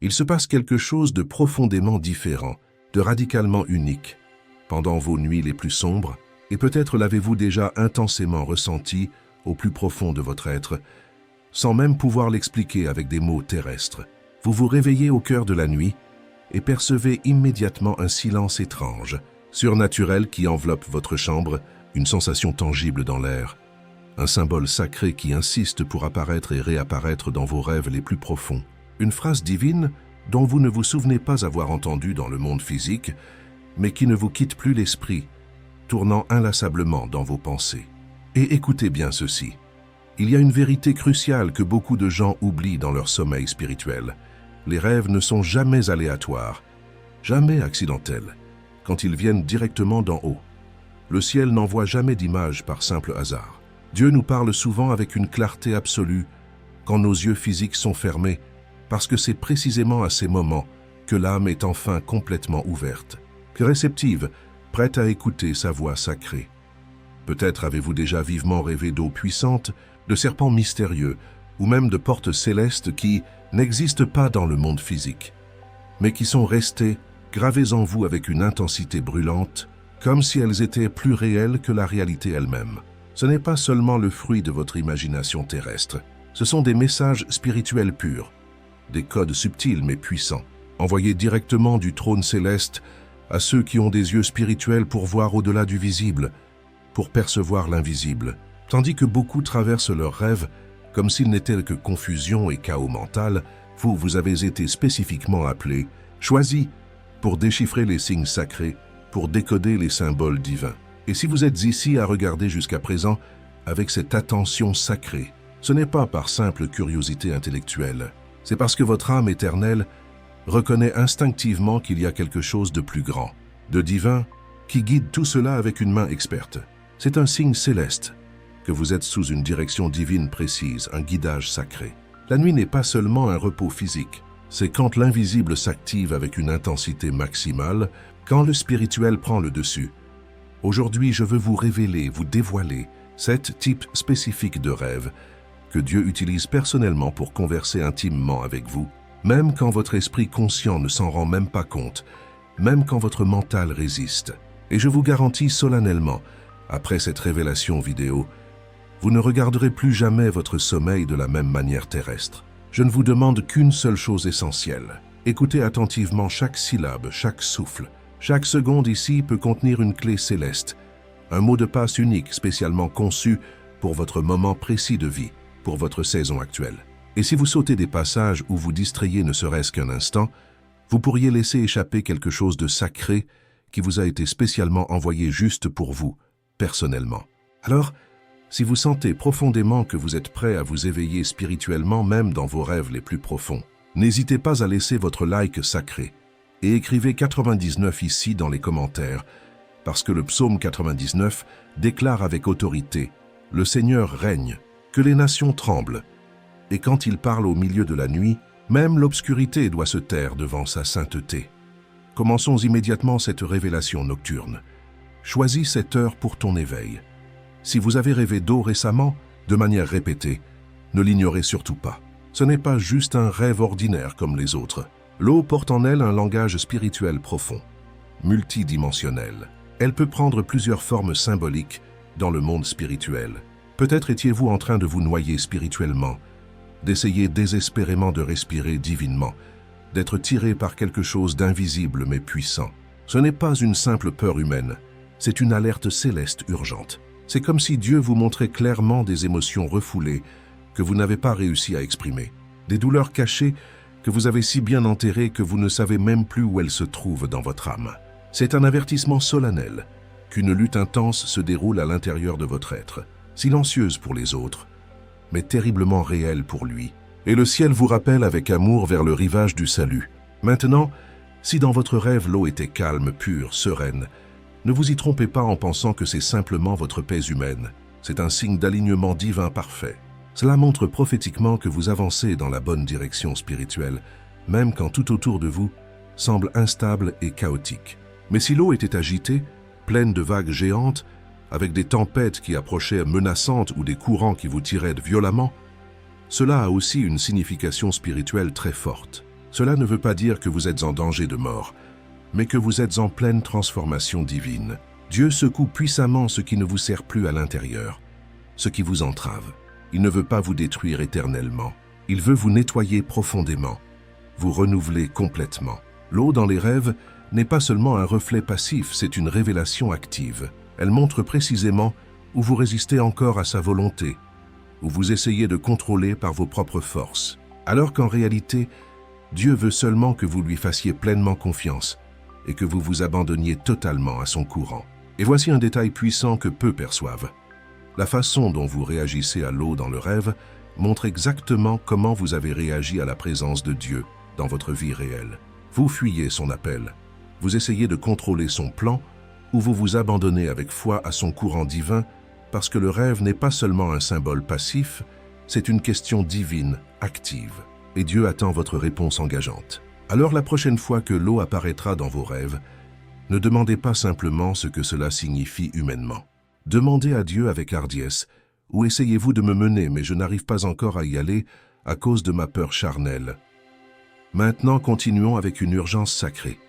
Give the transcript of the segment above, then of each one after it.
Il se passe quelque chose de profondément différent, de radicalement unique, pendant vos nuits les plus sombres, et peut-être l'avez-vous déjà intensément ressenti au plus profond de votre être, sans même pouvoir l'expliquer avec des mots terrestres. Vous vous réveillez au cœur de la nuit et percevez immédiatement un silence étrange, surnaturel qui enveloppe votre chambre, une sensation tangible dans l'air, un symbole sacré qui insiste pour apparaître et réapparaître dans vos rêves les plus profonds. Une phrase divine dont vous ne vous souvenez pas avoir entendu dans le monde physique, mais qui ne vous quitte plus l'esprit, tournant inlassablement dans vos pensées. Et écoutez bien ceci. Il y a une vérité cruciale que beaucoup de gens oublient dans leur sommeil spirituel. Les rêves ne sont jamais aléatoires, jamais accidentels, quand ils viennent directement d'en haut. Le ciel n'envoie jamais d'images par simple hasard. Dieu nous parle souvent avec une clarté absolue quand nos yeux physiques sont fermés, parce que c'est précisément à ces moments que l'âme est enfin complètement ouverte, réceptive, prête à écouter sa voix sacrée. Peut-être avez-vous déjà vivement rêvé d'eau puissante, de serpents mystérieux, ou même de portes célestes qui n'existent pas dans le monde physique, mais qui sont restées gravées en vous avec une intensité brûlante, comme si elles étaient plus réelles que la réalité elle-même. Ce n'est pas seulement le fruit de votre imagination terrestre, ce sont des messages spirituels purs, des codes subtils mais puissants, envoyés directement du trône céleste à ceux qui ont des yeux spirituels pour voir au-delà du visible, pour percevoir l'invisible, tandis que beaucoup traversent leurs rêves comme s'ils n'étaient que confusion et chaos mental. Vous avez été spécifiquement appelé, choisi pour déchiffrer les signes sacrés, pour décoder les symboles divins. Et si vous êtes ici à regarder jusqu'à présent avec cette attention sacrée, ce n'est pas par simple curiosité intellectuelle, c'est parce que votre âme éternelle reconnaît instinctivement qu'il y a quelque chose de plus grand, de divin, qui guide tout cela avec une main experte. C'est un signe céleste, que vous êtes sous une direction divine précise, un guidage sacré. La nuit n'est pas seulement un repos physique, c'est quand l'invisible s'active avec une intensité maximale, quand le spirituel prend le dessus. Aujourd'hui, je veux vous révéler, vous dévoiler 7 types spécifiques de rêves que Dieu utilise personnellement pour converser intimement avec vous, même quand votre esprit conscient ne s'en rend même pas compte, même quand votre mental résiste. Et je vous garantis solennellement, après cette révélation vidéo, vous ne regarderez plus jamais votre sommeil de la même manière terrestre. Je ne vous demande qu'une seule chose essentielle. Écoutez attentivement chaque syllabe, chaque souffle. Chaque seconde ici peut contenir une clé céleste, un mot de passe unique spécialement conçu pour votre moment précis de vie, pour votre saison actuelle. Et si vous sautez des passages où vous distrayez ne serait-ce qu'un instant, vous pourriez laisser échapper quelque chose de sacré qui vous a été spécialement envoyé juste pour vous, personnellement. Alors, si vous sentez profondément que vous êtes prêt à vous éveiller spirituellement même dans vos rêves les plus profonds, n'hésitez pas à laisser votre like sacré et écrivez 99 ici dans les commentaires, parce que le psaume 99 déclare avec autorité « Le Seigneur règne, que les nations tremblent ». Et quand il parle au milieu de la nuit, même l'obscurité doit se taire devant sa sainteté. Commençons immédiatement cette révélation nocturne. Choisis cette heure pour ton éveil. Si vous avez rêvé d'eau récemment, de manière répétée, ne l'ignorez surtout pas. Ce n'est pas juste un rêve ordinaire comme les autres. L'eau porte en elle un langage spirituel profond, multidimensionnel. Elle peut prendre plusieurs formes symboliques dans le monde spirituel. Peut-être étiez-vous en train de vous noyer spirituellement, d'essayer désespérément de respirer divinement, d'être tiré par quelque chose d'invisible mais puissant. Ce n'est pas une simple peur humaine, c'est une alerte céleste urgente. C'est comme si Dieu vous montrait clairement des émotions refoulées que vous n'avez pas réussi à exprimer, des douleurs cachées que vous avez si bien enterrées que vous ne savez même plus où elles se trouvent dans votre âme. C'est un avertissement solennel qu'une lutte intense se déroule à l'intérieur de votre être, silencieuse pour les autres, mais terriblement réelle pour lui. Et le ciel vous rappelle avec amour vers le rivage du salut. Maintenant, si dans votre rêve l'eau était calme, pure, sereine, ne vous y trompez pas en pensant que c'est simplement votre paix humaine. C'est un signe d'alignement divin parfait. Cela montre prophétiquement que vous avancez dans la bonne direction spirituelle, même quand tout autour de vous semble instable et chaotique. Mais si l'eau était agitée, pleine de vagues géantes, avec des tempêtes qui approchaient menaçantes ou des courants qui vous tiraient violemment, cela a aussi une signification spirituelle très forte. Cela ne veut pas dire que vous êtes en danger de mort, mais que vous êtes en pleine transformation divine. Dieu secoue puissamment ce qui ne vous sert plus à l'intérieur, ce qui vous entrave. Il ne veut pas vous détruire éternellement. Il veut vous nettoyer profondément, vous renouveler complètement. L'eau dans les rêves n'est pas seulement un reflet passif, c'est une révélation active. Elle montre précisément où vous résistez encore à sa volonté, où vous essayez de contrôler par vos propres forces. Alors qu'en réalité, Dieu veut seulement que vous lui fassiez pleinement confiance et que vous vous abandonniez totalement à son courant. Et voici un détail puissant que peu perçoivent. La façon dont vous réagissez à l'eau dans le rêve montre exactement comment vous avez réagi à la présence de Dieu dans votre vie réelle. Vous fuyez son appel, vous essayez de contrôler son plan ou vous vous abandonnez avec foi à son courant divin parce que le rêve n'est pas seulement un symbole passif, c'est une question divine, active. Et Dieu attend votre réponse engageante. Alors la prochaine fois que l'eau apparaîtra dans vos rêves, ne demandez pas simplement ce que cela signifie humainement. Demandez à Dieu avec hardiesse, ou essayez-vous de me mener, mais je n'arrive pas encore à y aller à cause de ma peur charnelle. Maintenant, continuons avec une urgence sacrée.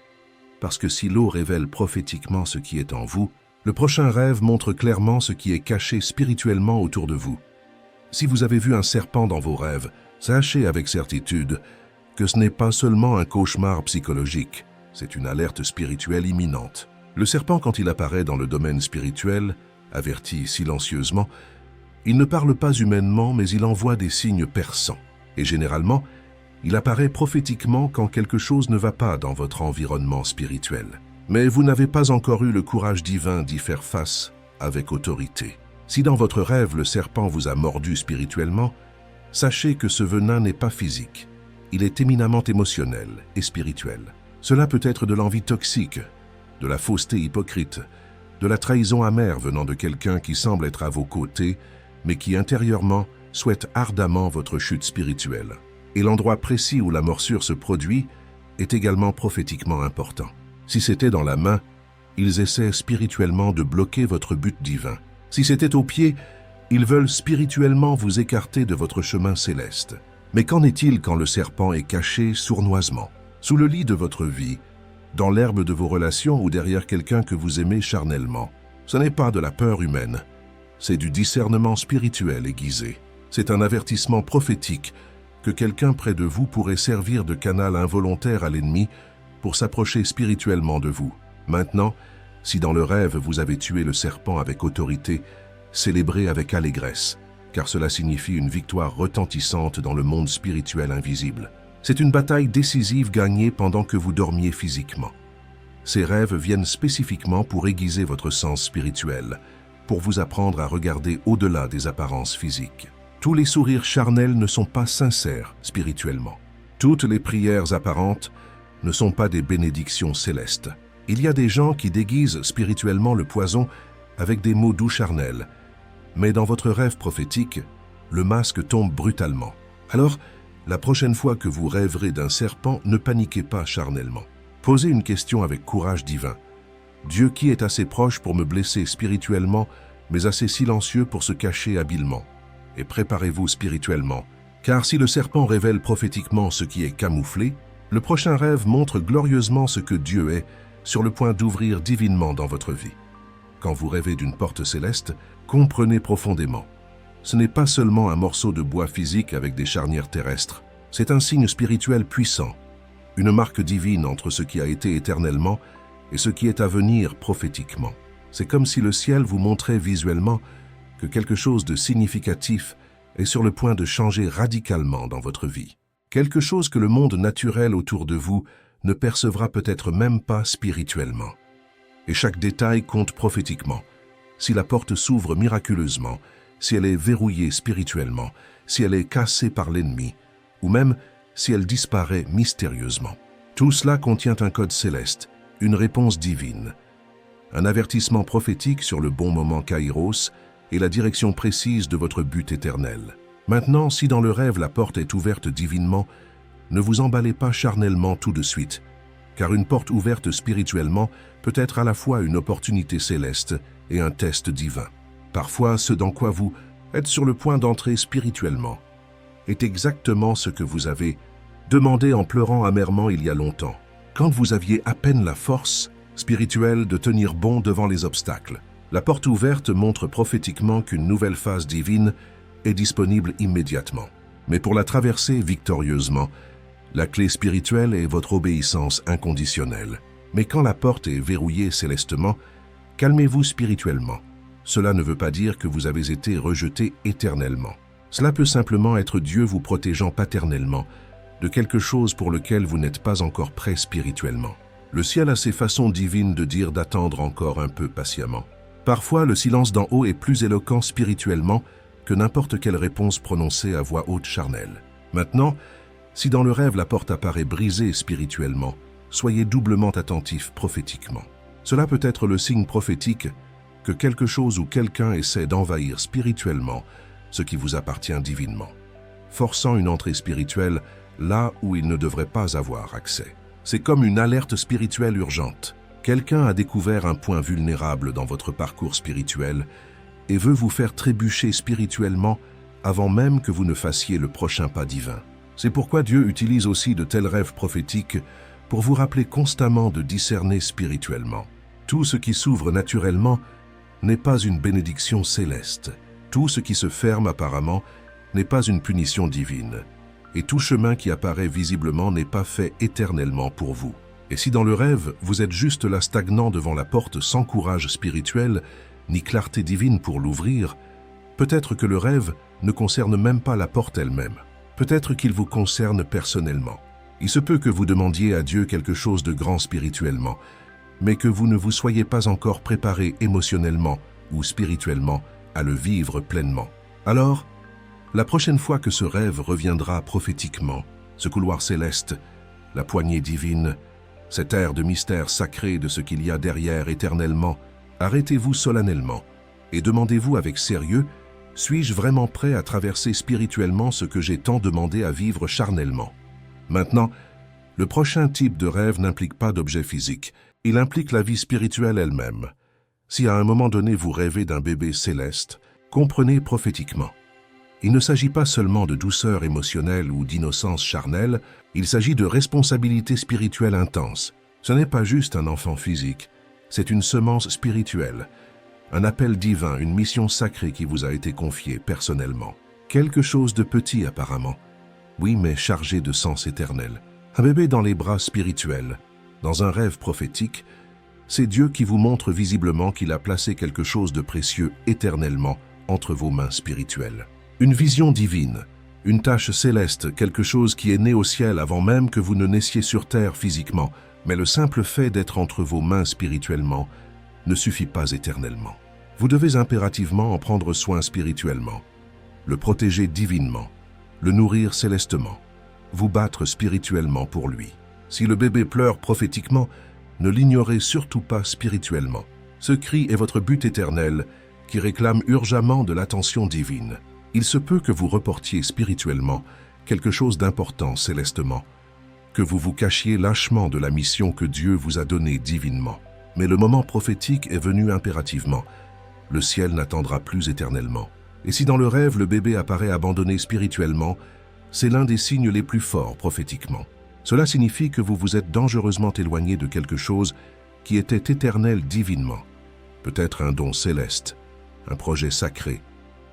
Parce que si l'eau révèle prophétiquement ce qui est en vous, le prochain rêve montre clairement ce qui est caché spirituellement autour de vous. Si vous avez vu un serpent dans vos rêves, sachez avec certitude que ce n'est pas seulement un cauchemar psychologique, c'est une alerte spirituelle imminente. Le serpent, quand il apparaît dans le domaine spirituel, avertit silencieusement, il ne parle pas humainement, mais il envoie des signes perçants. Et généralement, il apparaît prophétiquement quand quelque chose ne va pas dans votre environnement spirituel. Mais vous n'avez pas encore eu le courage divin d'y faire face avec autorité. Si dans votre rêve le serpent vous a mordu spirituellement, sachez que ce venin n'est pas physique. Il est éminemment émotionnel et spirituel. Cela peut être de l'envie toxique, de la fausseté hypocrite, de la trahison amère venant de quelqu'un qui semble être à vos côtés, mais qui intérieurement souhaite ardemment votre chute spirituelle. Et l'endroit précis où la morsure se produit est également prophétiquement important. Si c'était dans la main, ils essaient spirituellement de bloquer votre but divin. Si c'était aux pieds, ils veulent spirituellement vous écarter de votre chemin céleste. Mais qu'en est-il quand le serpent est caché sournoisement, sous le lit de votre vie, dans l'herbe de vos relations ou derrière quelqu'un que vous aimez charnellement? Ce n'est pas de la peur humaine, c'est du discernement spirituel aiguisé. C'est un avertissement prophétique que quelqu'un près de vous pourrait servir de canal involontaire à l'ennemi pour s'approcher spirituellement de vous. Maintenant, si dans le rêve vous avez tué le serpent avec autorité, célébrez avec allégresse, car cela signifie une victoire retentissante dans le monde spirituel invisible. C'est une bataille décisive gagnée pendant que vous dormiez physiquement. Ces rêves viennent spécifiquement pour aiguiser votre sens spirituel, pour vous apprendre à regarder au-delà des apparences physiques. Tous les sourires charnels ne sont pas sincères spirituellement. Toutes les prières apparentes ne sont pas des bénédictions célestes. Il y a des gens qui déguisent spirituellement le poison avec des mots doux charnels, mais dans votre rêve prophétique, le masque tombe brutalement. Alors, la prochaine fois que vous rêverez d'un serpent, ne paniquez pas charnellement. Posez une question avec courage divin. Dieu qui est assez proche pour me blesser spirituellement, mais assez silencieux pour se cacher habilement. Et préparez-vous spirituellement, car si le serpent révèle prophétiquement ce qui est camouflé, le prochain rêve montre glorieusement ce que Dieu est sur le point d'ouvrir divinement dans votre vie. Quand vous rêvez d'une porte céleste, comprenez profondément. Ce n'est pas seulement un morceau de bois physique avec des charnières terrestres, c'est un signe spirituel puissant, une marque divine entre ce qui a été éternellement et ce qui est à venir prophétiquement. C'est comme si le ciel vous montrait visuellement que quelque chose de significatif est sur le point de changer radicalement dans votre vie. Quelque chose que le monde naturel autour de vous ne percevra peut-être même pas spirituellement. Et chaque détail compte prophétiquement. Si la porte s'ouvre miraculeusement, si elle est verrouillée spirituellement, si elle est cassée par l'ennemi, ou même si elle disparaît mystérieusement. Tout cela contient un code céleste, une réponse divine, un avertissement prophétique sur le bon moment kairos et la direction précise de votre but éternel. Maintenant, si dans le rêve la porte est ouverte divinement, ne vous emballez pas charnellement tout de suite, car une porte ouverte spirituellement peut être à la fois une opportunité céleste et un test divin. Parfois, ce dans quoi vous êtes sur le point d'entrer spirituellement est exactement ce que vous avez demandé en pleurant amèrement il y a longtemps, quand vous aviez à peine la force spirituelle de tenir bon devant les obstacles. La porte ouverte montre prophétiquement qu'une nouvelle phase divine est disponible immédiatement. Mais pour la traverser victorieusement, la clé spirituelle est votre obéissance inconditionnelle. Mais quand la porte est verrouillée célestement, calmez-vous spirituellement. Cela ne veut pas dire que vous avez été rejeté éternellement. Cela peut simplement être Dieu vous protégeant paternellement de quelque chose pour lequel vous n'êtes pas encore prêt spirituellement. Le ciel a ses façons divines de dire d'attendre encore un peu patiemment. Parfois, le silence d'en haut est plus éloquent spirituellement que n'importe quelle réponse prononcée à voix haute charnelle. Maintenant, si dans le rêve la porte apparaît brisée spirituellement, soyez doublement attentif prophétiquement. Cela peut être le signe prophétique que quelque chose ou quelqu'un essaie d'envahir spirituellement ce qui vous appartient divinement, forçant une entrée spirituelle là où il ne devrait pas avoir accès. C'est comme une alerte spirituelle urgente. Quelqu'un a découvert un point vulnérable dans votre parcours spirituel et veut vous faire trébucher spirituellement avant même que vous ne fassiez le prochain pas divin. C'est pourquoi Dieu utilise aussi de tels rêves prophétiques pour vous rappeler constamment de discerner spirituellement. Tout ce qui s'ouvre naturellement n'est pas une bénédiction céleste. Tout ce qui se ferme apparemment n'est pas une punition divine. Et tout chemin qui apparaît visiblement n'est pas fait éternellement pour vous. Et si dans le rêve, vous êtes juste là stagnant devant la porte sans courage spirituel, ni clarté divine pour l'ouvrir, peut-être que le rêve ne concerne même pas la porte elle-même. Peut-être qu'il vous concerne personnellement. Il se peut que vous demandiez à Dieu quelque chose de grand spirituellement, mais que vous ne vous soyez pas encore préparé émotionnellement ou spirituellement à le vivre pleinement. Alors, la prochaine fois que ce rêve reviendra prophétiquement, ce couloir céleste, la poignée divine, cet air de mystère sacré de ce qu'il y a derrière éternellement, arrêtez-vous solennellement et demandez-vous avec sérieux, suis-je vraiment prêt à traverser spirituellement ce que j'ai tant demandé à vivre charnellement? Maintenant, le prochain type de rêve n'implique pas d'objet physique, il implique la vie spirituelle elle-même. Si à un moment donné vous rêvez d'un bébé céleste, comprenez prophétiquement. Il ne s'agit pas seulement de douceur émotionnelle ou d'innocence charnelle, il s'agit de responsabilité spirituelle intense. Ce n'est pas juste un enfant physique, c'est une semence spirituelle, un appel divin, une mission sacrée qui vous a été confiée personnellement. Quelque chose de petit apparemment, oui mais chargé de sens éternel. Un bébé dans les bras spirituels, dans un rêve prophétique, c'est Dieu qui vous montre visiblement qu'il a placé quelque chose de précieux éternellement entre vos mains spirituelles. Une vision divine, une tâche céleste, quelque chose qui est né au ciel avant même que vous ne naissiez sur terre physiquement, mais le simple fait d'être entre vos mains spirituellement ne suffit pas éternellement. Vous devez impérativement en prendre soin spirituellement, le protéger divinement, le nourrir célestement, vous battre spirituellement pour lui. Si le bébé pleure prophétiquement, ne l'ignorez surtout pas spirituellement. Ce cri est votre but éternel qui réclame urgemment de l'attention divine. Il se peut que vous reportiez spirituellement quelque chose d'important célestement, que vous vous cachiez lâchement de la mission que Dieu vous a donnée divinement. Mais le moment prophétique est venu impérativement. Le ciel n'attendra plus éternellement. Et si dans le rêve le bébé apparaît abandonné spirituellement, c'est l'un des signes les plus forts prophétiquement. Cela signifie que vous vous êtes dangereusement éloigné de quelque chose qui était éternel divinement. Peut-être un don céleste, un projet sacré,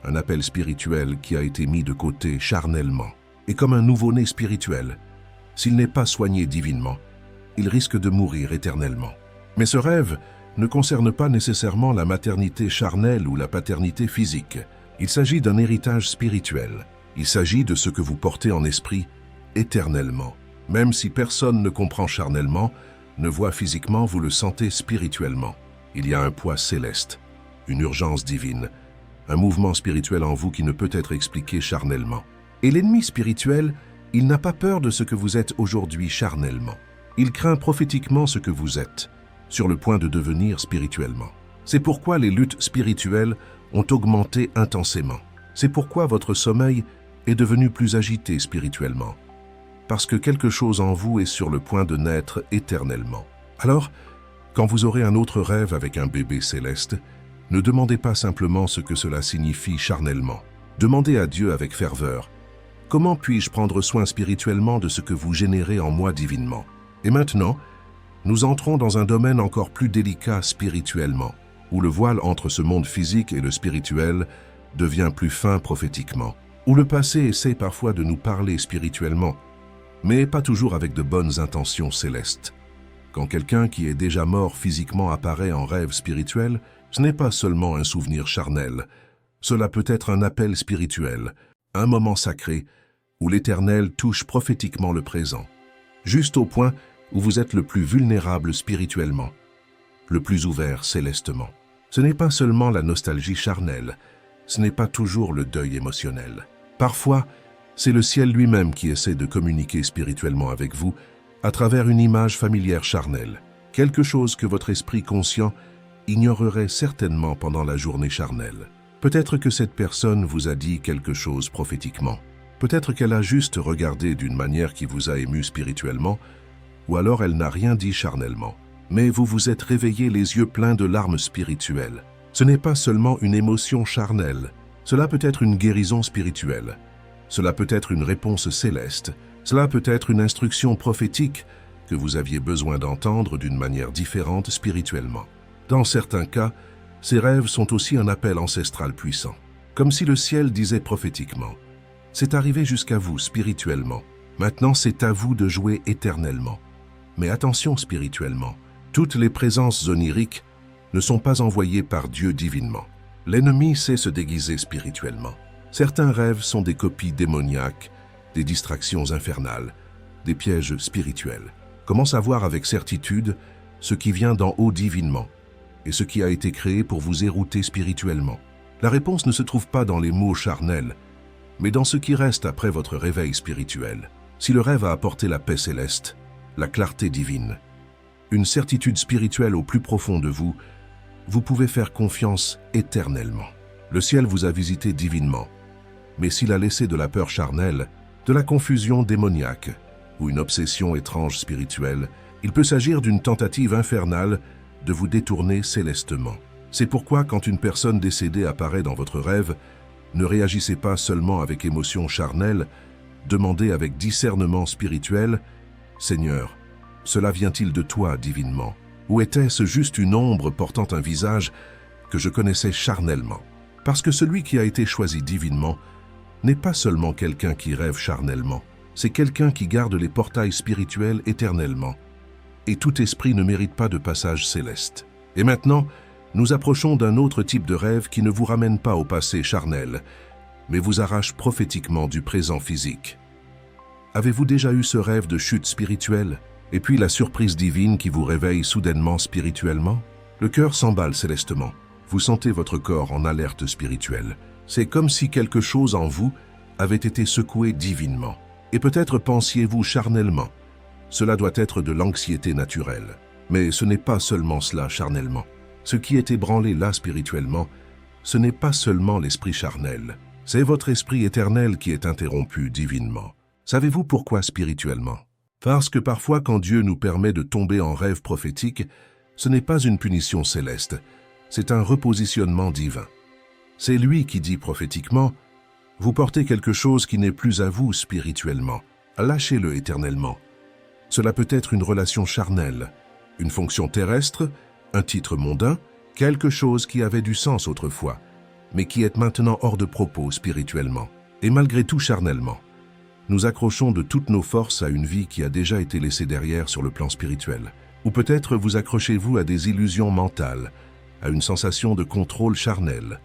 un appel spirituel qui a été mis de côté charnellement. Et comme un nouveau-né spirituel, s'il n'est pas soigné divinement, il risque de mourir éternellement. Mais ce rêve ne concerne pas nécessairement la maternité charnelle ou la paternité physique. Il s'agit d'un héritage spirituel. Il s'agit de ce que vous portez en esprit éternellement. Même si personne ne comprend charnellement, ne voit physiquement, vous le sentez spirituellement. Il y a un poids céleste, une urgence divine, un mouvement spirituel en vous qui ne peut être expliqué charnellement. Et l'ennemi spirituel, il n'a pas peur de ce que vous êtes aujourd'hui charnellement. Il craint prophétiquement ce que vous êtes, sur le point de devenir spirituellement. C'est pourquoi les luttes spirituelles ont augmenté intensément. C'est pourquoi votre sommeil est devenu plus agité spirituellement. Parce que quelque chose en vous est sur le point de naître éternellement. Alors, quand vous aurez un autre rêve avec un bébé céleste, ne demandez pas simplement ce que cela signifie charnellement. Demandez à Dieu avec ferveur Comment puis-je prendre soin spirituellement de ce que vous générez en moi divinement? Et maintenant, nous entrons dans un domaine encore plus délicat spirituellement, où le voile entre ce monde physique et le spirituel devient plus fin prophétiquement, où le passé essaie parfois de nous parler spirituellement, mais pas toujours avec de bonnes intentions célestes. Quand quelqu'un qui est déjà mort physiquement apparaît en rêve spirituel, ce n'est pas seulement un souvenir charnel, cela peut être un appel spirituel, un moment sacré où l'Éternel touche prophétiquement le présent, juste au point où vous êtes le plus vulnérable spirituellement, le plus ouvert célestement. Ce n'est pas seulement la nostalgie charnelle, ce n'est pas toujours le deuil émotionnel. Parfois, c'est le ciel lui-même qui essaie de communiquer spirituellement avec vous à travers une image familière charnelle, quelque chose que votre esprit conscient ignorerait certainement pendant la journée charnelle. Peut-être que cette personne vous a dit quelque chose prophétiquement. Peut-être qu'elle a juste regardé d'une manière qui vous a ému spirituellement, ou alors elle n'a rien dit charnellement. Mais vous vous êtes réveillé les yeux pleins de larmes spirituelles. Ce n'est pas seulement une émotion charnelle, cela peut être une guérison spirituelle. Cela peut être une réponse céleste, cela peut être une instruction prophétique que vous aviez besoin d'entendre d'une manière différente spirituellement. Dans certains cas, ces rêves sont aussi un appel ancestral puissant, comme si le ciel disait prophétiquement « C'est arrivé jusqu'à vous spirituellement, maintenant c'est à vous de jouer éternellement. » Mais attention spirituellement, toutes les présences oniriques ne sont pas envoyées par Dieu divinement. L'ennemi sait se déguiser spirituellement. Certains rêves sont des copies démoniaques, des distractions infernales, des pièges spirituels. Comment savoir avec certitude ce qui vient d'en haut divinement et ce qui a été créé pour vous érouter spirituellement? La réponse ne se trouve pas dans les mots charnels, mais dans ce qui reste après votre réveil spirituel. Si le rêve a apporté la paix céleste, la clarté divine, une certitude spirituelle au plus profond de vous, vous pouvez faire confiance éternellement. Le ciel vous a visité divinement, mais s'il a laissé de la peur charnelle, de la confusion démoniaque ou une obsession étrange spirituelle, il peut s'agir d'une tentative infernale de vous détourner célestement. C'est pourquoi quand une personne décédée apparaît dans votre rêve, ne réagissez pas seulement avec émotion charnelle, demandez avec discernement spirituel « Seigneur, cela vient-il de toi divinement? Ou était-ce juste une ombre portant un visage que je connaissais charnellement ?» Parce que celui qui a été choisi divinement n'est pas seulement quelqu'un qui rêve charnellement, c'est quelqu'un qui garde les portails spirituels éternellement. Et tout esprit ne mérite pas de passage céleste. Et maintenant, nous approchons d'un autre type de rêve qui ne vous ramène pas au passé charnel, mais vous arrache prophétiquement du présent physique. Avez-vous déjà eu ce rêve de chute spirituelle, et puis la surprise divine qui vous réveille soudainement spirituellement? Le cœur s'emballe célestement. Vous sentez votre corps en alerte spirituelle. C'est comme si quelque chose en vous avait été secoué divinement. Et peut-être pensiez-vous charnellement. Cela doit être de l'anxiété naturelle. Mais ce n'est pas seulement cela charnellement. Ce qui est ébranlé là spirituellement, ce n'est pas seulement l'esprit charnel. C'est votre esprit éternel qui est interrompu divinement. Savez-vous pourquoi spirituellement? Parce que parfois quand Dieu nous permet de tomber en rêve prophétique, ce n'est pas une punition céleste, c'est un repositionnement divin. C'est lui qui dit prophétiquement « Vous portez quelque chose qui n'est plus à vous spirituellement, lâchez-le éternellement. » Cela peut être une relation charnelle, une fonction terrestre, un titre mondain, quelque chose qui avait du sens autrefois, mais qui est maintenant hors de propos spirituellement, et malgré tout charnellement. Nous accrochons de toutes nos forces à une vie qui a déjà été laissée derrière sur le plan spirituel. Ou peut-être vous accrochez-vous à des illusions mentales, à une sensation de contrôle charnel,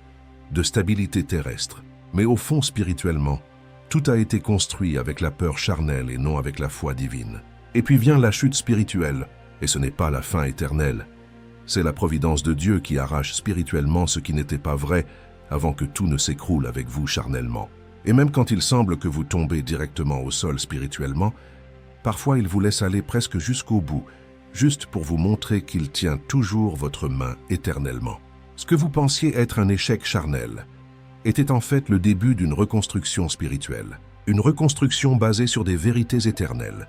de stabilité terrestre. Mais au fond, spirituellement, tout a été construit avec la peur charnelle et non avec la foi divine. Et puis vient la chute spirituelle, et ce n'est pas la fin éternelle. C'est la providence de Dieu qui arrache spirituellement ce qui n'était pas vrai avant que tout ne s'écroule avec vous charnellement. Et même quand il semble que vous tombez directement au sol spirituellement, parfois il vous laisse aller presque jusqu'au bout, juste pour vous montrer qu'il tient toujours votre main éternellement. Ce que vous pensiez être un échec charnel était en fait le début d'une reconstruction spirituelle. Une reconstruction basée sur des vérités éternelles,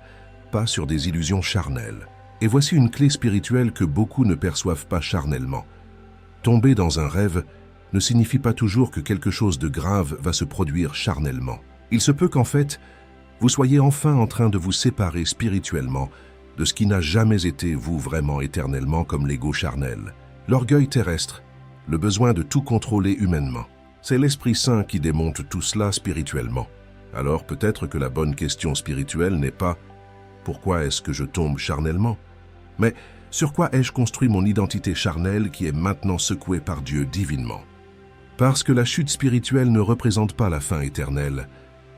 pas sur des illusions charnelles. Et voici une clé spirituelle que beaucoup ne perçoivent pas charnellement. Tomber dans un rêve ne signifie pas toujours que quelque chose de grave va se produire charnellement. Il se peut qu'en fait, vous soyez enfin en train de vous séparer spirituellement de ce qui n'a jamais été vous vraiment éternellement comme l'ego charnel, l'orgueil terrestre, le besoin de tout contrôler humainement. C'est l'Esprit Saint qui démonte tout cela spirituellement. Alors peut-être que la bonne question spirituelle n'est pas « Pourquoi est-ce que je tombe charnellement ?» mais « Sur quoi ai-je construit mon identité charnelle qui est maintenant secouée par Dieu divinement ?» Parce que la chute spirituelle ne représente pas la fin éternelle,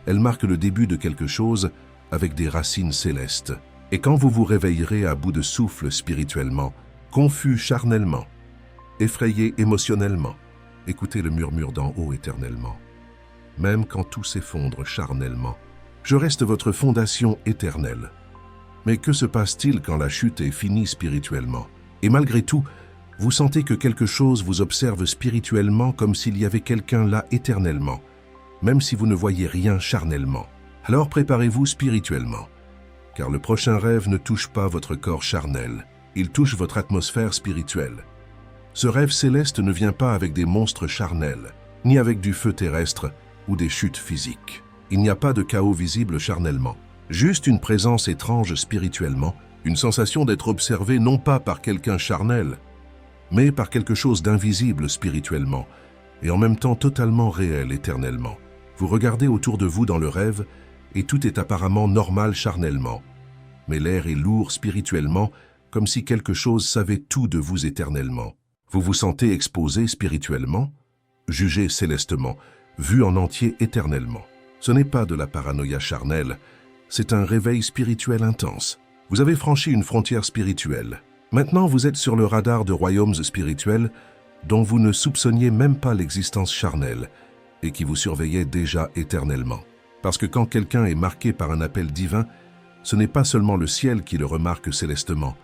elle marque le début de quelque chose avec des racines célestes. Et quand vous vous réveillerez à bout de souffle spirituellement, confus charnellement, effrayé émotionnellement, écoutez le murmure d'en haut éternellement. Même quand tout s'effondre charnellement, je reste votre fondation éternelle. Mais que se passe-t-il quand la chute est finie spirituellement? Et malgré tout, vous sentez que quelque chose vous observe spirituellement comme s'il y avait quelqu'un là éternellement, même si vous ne voyez rien charnellement. Alors préparez-vous spirituellement, car le prochain rêve ne touche pas votre corps charnel, il touche votre atmosphère spirituelle. Ce rêve céleste ne vient pas avec des monstres charnels, ni avec du feu terrestre ou des chutes physiques. Il n'y a pas de chaos visible charnellement, juste une présence étrange spirituellement, une sensation d'être observé non pas par quelqu'un charnel, mais par quelque chose d'invisible spirituellement, et en même temps totalement réel éternellement. Vous regardez autour de vous dans le rêve, et tout est apparemment normal charnellement. Mais l'air est lourd spirituellement, comme si quelque chose savait tout de vous éternellement. Vous vous sentez exposé spirituellement, jugé célestement, vu en entier éternellement. Ce n'est pas de la paranoïa charnelle, c'est un réveil spirituel intense. Vous avez franchi une frontière spirituelle. Maintenant, vous êtes sur le radar de royaumes spirituels dont vous ne soupçonniez même pas l'existence charnelle et qui vous surveillaient déjà éternellement. Parce que quand quelqu'un est marqué par un appel divin, ce n'est pas seulement le ciel qui le remarque célestement,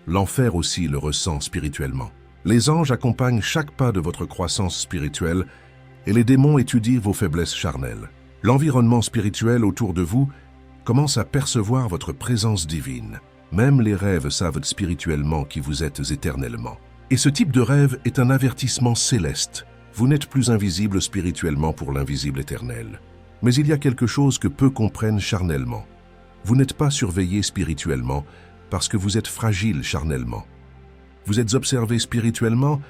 l'enfer aussi le ressent spirituellement. Les anges accompagnent chaque pas de votre croissance spirituelle et les démons étudient vos faiblesses charnelles. L'environnement spirituel autour de vous commence à percevoir votre présence divine. Même les rêves savent spirituellement qui vous êtes éternellement. Et ce type de rêve est un avertissement céleste. Vous n'êtes plus invisible spirituellement pour l'invisible éternel. Mais il y a quelque chose que peu comprennent charnellement. Vous n'êtes pas surveillé spirituellement parce que vous êtes fragile charnellement. Vous êtes observé spirituellement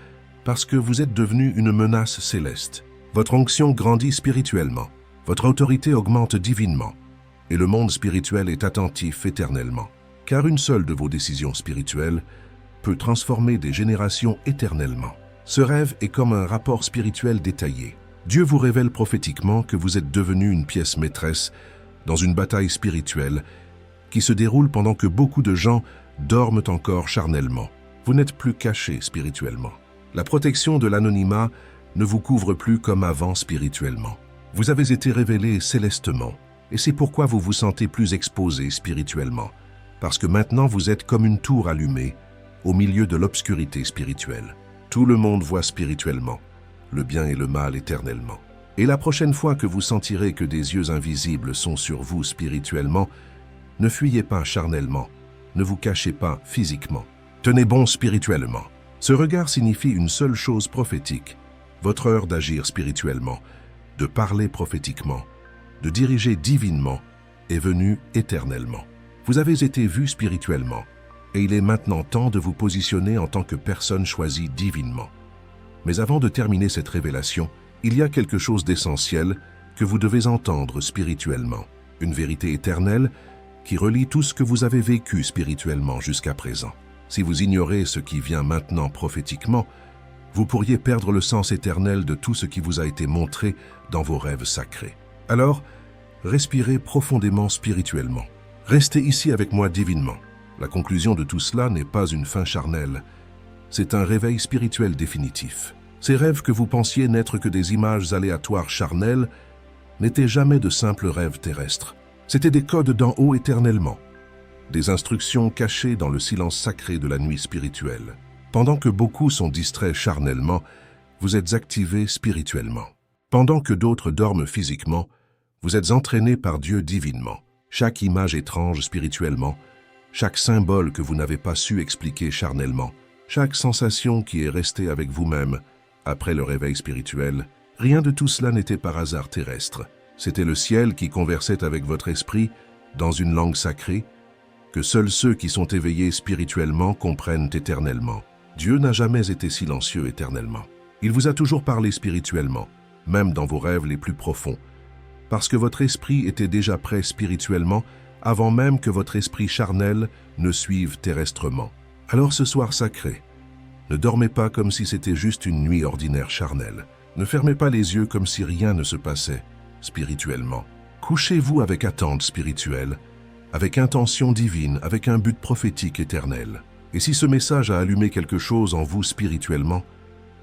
parce que vous êtes devenu une menace céleste. Votre onction grandit spirituellement. Votre autorité augmente divinement. Et le monde spirituel est attentif éternellement. Car une seule de vos décisions spirituelles peut transformer des générations éternellement. Ce rêve est comme un rapport spirituel détaillé. Dieu vous révèle prophétiquement que vous êtes devenu une pièce maîtresse dans une bataille spirituelle qui se déroule pendant que beaucoup de gens dorment encore charnellement. Vous n'êtes plus caché spirituellement. La protection de l'anonymat ne vous couvre plus comme avant spirituellement. Vous avez été révélé célestement, et c'est pourquoi vous vous sentez plus exposé spirituellement, parce que maintenant vous êtes comme une tour allumée au milieu de l'obscurité spirituelle. Tout le monde voit spirituellement, le bien et le mal éternellement. Et la prochaine fois que vous sentirez que des yeux invisibles sont sur vous spirituellement, ne fuyez pas charnellement, ne vous cachez pas physiquement. Tenez bon spirituellement. Ce regard signifie une seule chose prophétique, votre heure d'agir spirituellement, de parler prophétiquement, de diriger divinement est venue éternellement. Vous avez été vu spirituellement, et il est maintenant temps de vous positionner en tant que personne choisie divinement. Mais avant de terminer cette révélation, il y a quelque chose d'essentiel que vous devez entendre spirituellement, une vérité éternelle qui relie tout ce que vous avez vécu spirituellement jusqu'à présent. Si vous ignorez ce qui vient maintenant prophétiquement, vous pourriez perdre le sens éternel de tout ce qui vous a été montré dans vos rêves sacrés. Alors, respirez profondément spirituellement. Restez ici avec moi divinement. La conclusion de tout cela n'est pas une fin charnelle, c'est un réveil spirituel définitif. Ces rêves que vous pensiez n'être que des images aléatoires charnelles n'étaient jamais de simples rêves terrestres. C'étaient des codes d'en haut éternellement, des instructions cachées dans le silence sacré de la nuit spirituelle. Pendant que beaucoup sont distraits charnellement, vous êtes activés spirituellement. Pendant que d'autres dorment physiquement, vous êtes entraînés par Dieu divinement. Chaque image étrange spirituellement, chaque symbole que vous n'avez pas su expliquer charnellement, chaque sensation qui est restée avec vous-même après le réveil spirituel, rien de tout cela n'était par hasard terrestre. C'était le ciel qui conversait avec votre esprit dans une langue sacrée que seuls ceux qui sont éveillés spirituellement comprennent éternellement. Dieu n'a jamais été silencieux éternellement. Il vous a toujours parlé spirituellement, même dans vos rêves les plus profonds, parce que votre esprit était déjà prêt spirituellement avant même que votre esprit charnel ne suive terrestrement. Alors ce soir sacré, ne dormez pas comme si c'était juste une nuit ordinaire charnelle. Ne fermez pas les yeux comme si rien ne se passait spirituellement. Couchez-vous avec attente spirituelle, avec intention divine, avec un but prophétique éternel. Et si ce message a allumé quelque chose en vous spirituellement,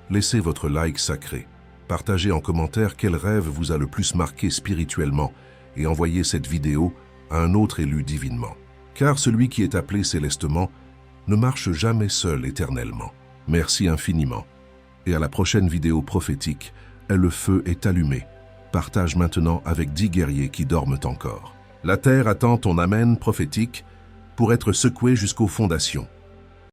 laissez votre like sacré. Partagez en commentaire quel rêve vous a le plus marqué spirituellement et envoyez cette vidéo à un autre élu divinement. Car celui qui est appelé célestement ne marche jamais seul éternellement. Merci infiniment. Et à la prochaine vidéo prophétique, le feu est allumé. Partage maintenant avec 10 guerriers qui dorment encore. La terre attend ton amen prophétique pour être secouée jusqu'aux fondations.